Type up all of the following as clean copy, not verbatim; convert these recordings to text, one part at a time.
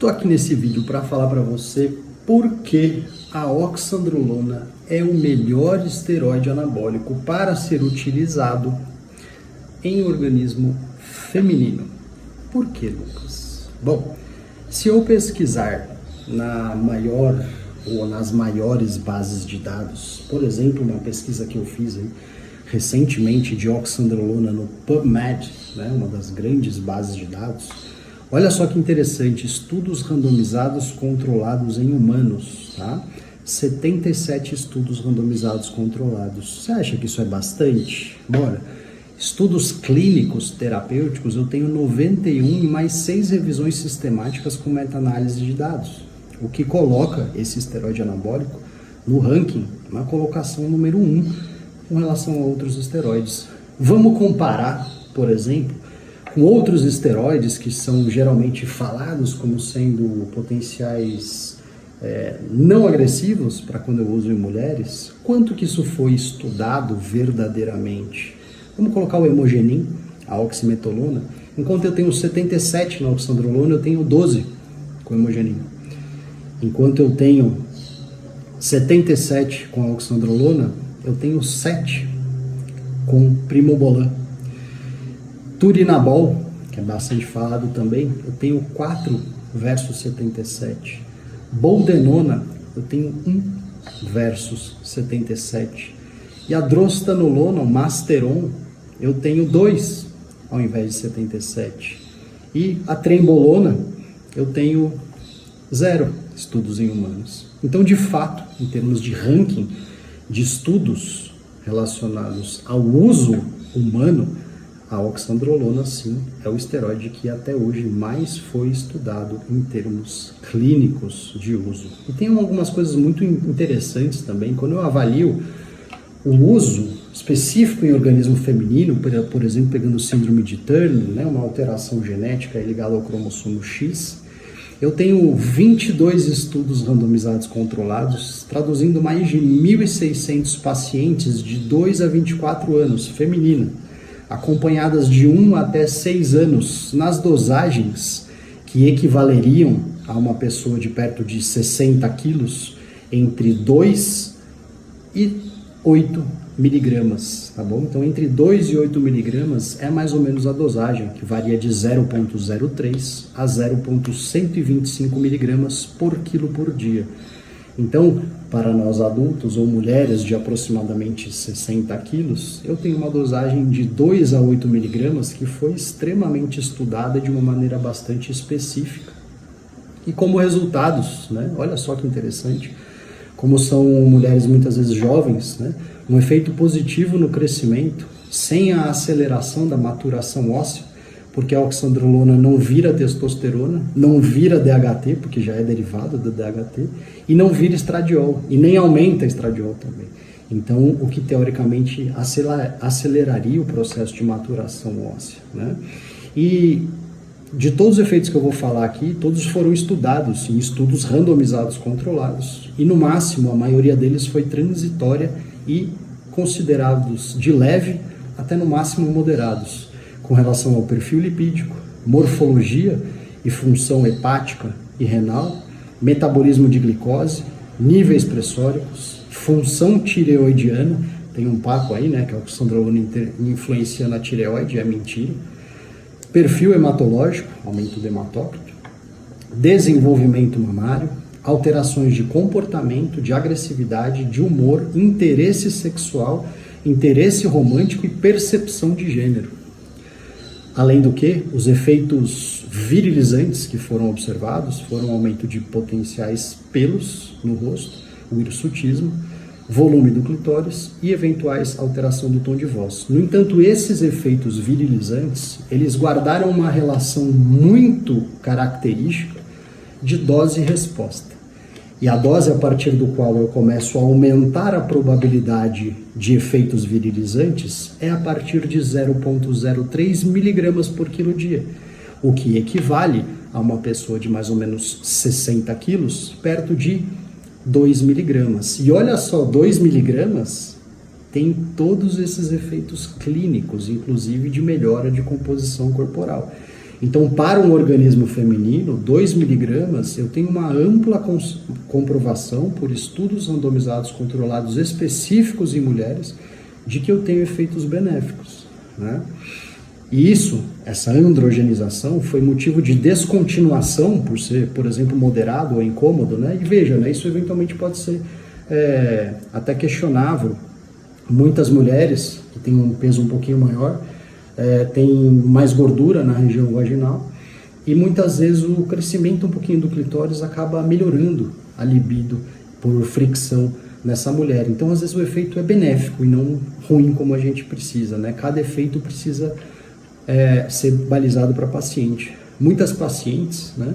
Tô aqui nesse vídeo para falar para você por que a oxandrolona é o melhor esteroide anabólico para ser utilizado em organismo feminino. Por que, Lucas? Bom, se eu pesquisar na maior ou nas maiores bases de dados, por exemplo, uma pesquisa que eu fiz aí, recentemente de oxandrolona no PubMed, né, uma das grandes bases de dados, olha só que interessante, estudos randomizados controlados em humanos, tá? 77 estudos randomizados controlados. Você acha que isso é bastante? Bora. Estudos clínicos terapêuticos, eu tenho 91 e mais 6 revisões sistemáticas com meta-análise de dados, o que coloca esse esteroide anabólico no ranking, na colocação número 1 com relação a outros esteroides. Vamos comparar, por exemplo, com outros esteroides que são geralmente falados como sendo potenciais não agressivos para quando eu uso em mulheres. Quanto que isso foi estudado verdadeiramente? Vamos colocar o hemogenin, a oximetolona. Enquanto eu tenho 77 na oxandrolona, eu tenho 12 com hemogenin. Enquanto eu tenho 77 com a oxandrolona, eu tenho 7 com primobolan. Turinabol, que é bastante falado também, eu tenho 4 versus 77. Boldenona, eu tenho 1 versus 77. E a drostanolona, o Masteron, eu tenho 2 ao invés de 77. E a trembolona, eu tenho 0 estudos em humanos. Então, de fato, em termos de ranking de estudos relacionados ao uso humano, a oxandrolona, sim, é o esteroide que até hoje mais foi estudado em termos clínicos de uso. E tem algumas coisas muito interessantes também. Quando eu avalio o uso específico em organismo feminino, por exemplo, pegando síndrome de Turner, né, uma alteração genética ligada ao cromossomo X, eu tenho 22 estudos randomizados controlados, traduzindo mais de 1.600 pacientes de 2 a 24 anos, feminina, acompanhadas de 1 até 6 anos, nas dosagens que equivaleriam a uma pessoa de perto de 60 quilos, entre 2 e 8 miligramas, tá bom? Então, entre 2 e 8 miligramas é mais ou menos a dosagem, que varia de 0,03 a 0,125 miligramas por quilo por dia. Então, para nós adultos ou mulheres de aproximadamente 60 quilos, eu tenho uma dosagem de 2 a 8 miligramas que foi extremamente estudada de uma maneira bastante específica. E como resultados, né? Olha só que interessante, como são mulheres muitas vezes jovens, né? Um efeito positivo no crescimento, sem a aceleração da maturação óssea, porque a oxandrolona não vira testosterona, não vira DHT, porque já é derivado do DHT, e não vira estradiol, e nem aumenta estradiol também. Então, o que teoricamente aceleraria o processo de maturação óssea, né? E de todos os efeitos que eu vou falar aqui, todos foram estudados em estudos randomizados controlados, e no máximo a maioria deles foi transitória e considerados de leve até no máximo moderados, com relação ao perfil lipídico, morfologia e função hepática e renal, metabolismo de glicose, níveis pressóricos, função tireoidiana, tem um papo aí, né, que a oxandrolona influencia na tireoide, é mentira, perfil hematológico, aumento do hematócrito, desenvolvimento mamário, alterações de comportamento, de agressividade, de humor, interesse sexual, interesse romântico e percepção de gênero. Além do que, os efeitos virilizantes que foram observados foram aumento de potenciais pelos no rosto, o hirsutismo, volume do clitóris e eventuais alteração do tom de voz. No entanto, esses efeitos virilizantes, eles guardaram uma relação muito característica de dose e resposta. E a dose a partir do qual eu começo a aumentar a probabilidade de efeitos virilizantes é a partir de 0,03 miligramas por quilo dia, o que equivale a uma pessoa de mais ou menos 60 quilos, perto de 2 miligramas. E olha só, 2 miligramas tem todos esses efeitos clínicos, inclusive de melhora de composição corporal. Então, para um organismo feminino, 2 miligramas, eu tenho uma ampla comprovação por estudos randomizados controlados específicos em mulheres de que eu tenho efeitos benéficos, né? E isso, essa androgenização, foi motivo de descontinuação por ser, por exemplo, moderado ou incômodo, né? E veja, né, isso eventualmente pode ser até questionável. Muitas mulheres que têm um peso um pouquinho maior têm mais gordura na região vaginal e muitas vezes o crescimento um pouquinho do clitóris acaba melhorando a libido por fricção nessa mulher. Então, às vezes o efeito é benéfico e não ruim como a gente precisa, né? Cada efeito precisa ser balizado para paciente. Muitas pacientes, né,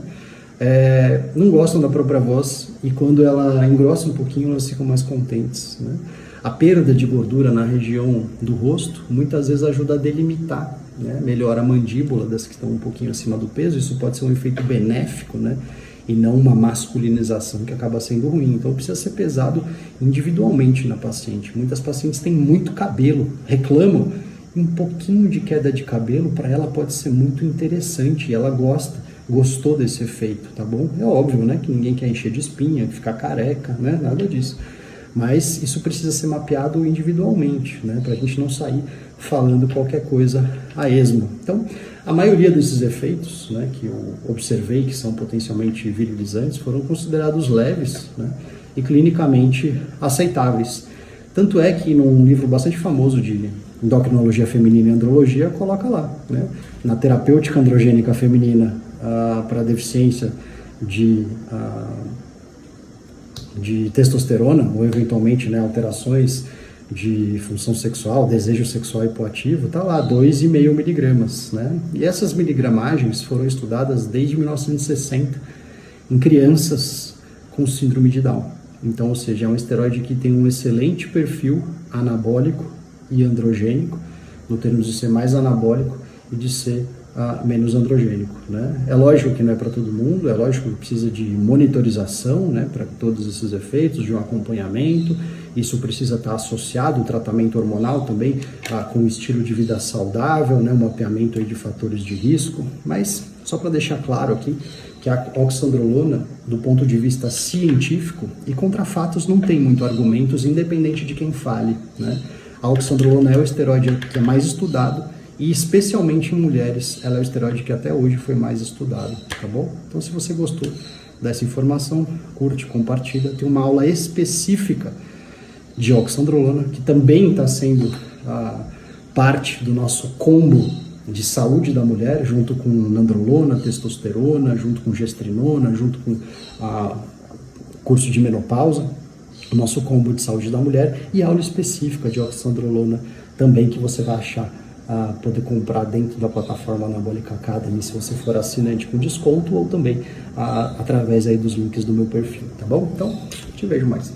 não gostam da própria voz e quando ela engrossa um pouquinho elas ficam mais contentes, né? A perda de gordura na região do rosto muitas vezes ajuda a delimitar, né? Melhora a mandíbula das que estão um pouquinho acima do peso. Isso pode ser um efeito benéfico, né? E não uma masculinização que acaba sendo ruim. Então precisa ser pesado individualmente na paciente. Muitas pacientes têm muito cabelo, reclamam, um pouquinho de queda de cabelo para ela pode ser muito interessante e ela gostou desse efeito, tá bom? É óbvio, né, que ninguém quer encher de espinha, ficar careca, né, nada disso. Mas isso precisa ser mapeado individualmente, né, para a gente não sair falando qualquer coisa a esmo. Então, a maioria desses efeitos, né, que eu observei que são potencialmente virilizantes foram considerados leves, né, e clinicamente aceitáveis. Tanto é que num livro bastante famoso de endocrinologia feminina e andrologia, coloca lá, né, na terapêutica androgênica feminina para deficiência de testosterona ou eventualmente, né, alterações de função sexual, desejo sexual hipoativo, tá lá 2,5 miligramas, né? E essas miligramagens foram estudadas desde 1960 em crianças com síndrome de Down. Então, ou seja, é um esteroide que tem um excelente perfil anabólico e androgênico, no termos de ser mais anabólico e de ser menos androgênico, né? É lógico que não é para todo mundo, é lógico que precisa de monitorização, né, para todos esses efeitos, de um acompanhamento. Isso precisa estar associado, o tratamento hormonal também, com um estilo de vida saudável, né, um mapeamento aí de fatores de risco. Mas, só para deixar claro aqui, que a oxandrolona, do ponto de vista científico, e contra fatos não tem muito argumentos, independente de quem fale, né? A oxandrolona é o esteroide que é mais estudado e especialmente em mulheres, ela é o esteroide que até hoje foi mais estudado, tá bom? Então, se você gostou dessa informação, curte, compartilha. Tem uma aula específica de oxandrolona, que também está sendo parte do nosso combo de saúde da mulher, junto com nandrolona, testosterona, junto com gestrinona, junto com curso de menopausa, o nosso combo de saúde da mulher e aula específica de oxandrolona também que você vai achar poder comprar dentro da plataforma Anabolic Academy se você for assinante com desconto ou também através aí dos links do meu perfil, tá bom? Então, te vejo mais.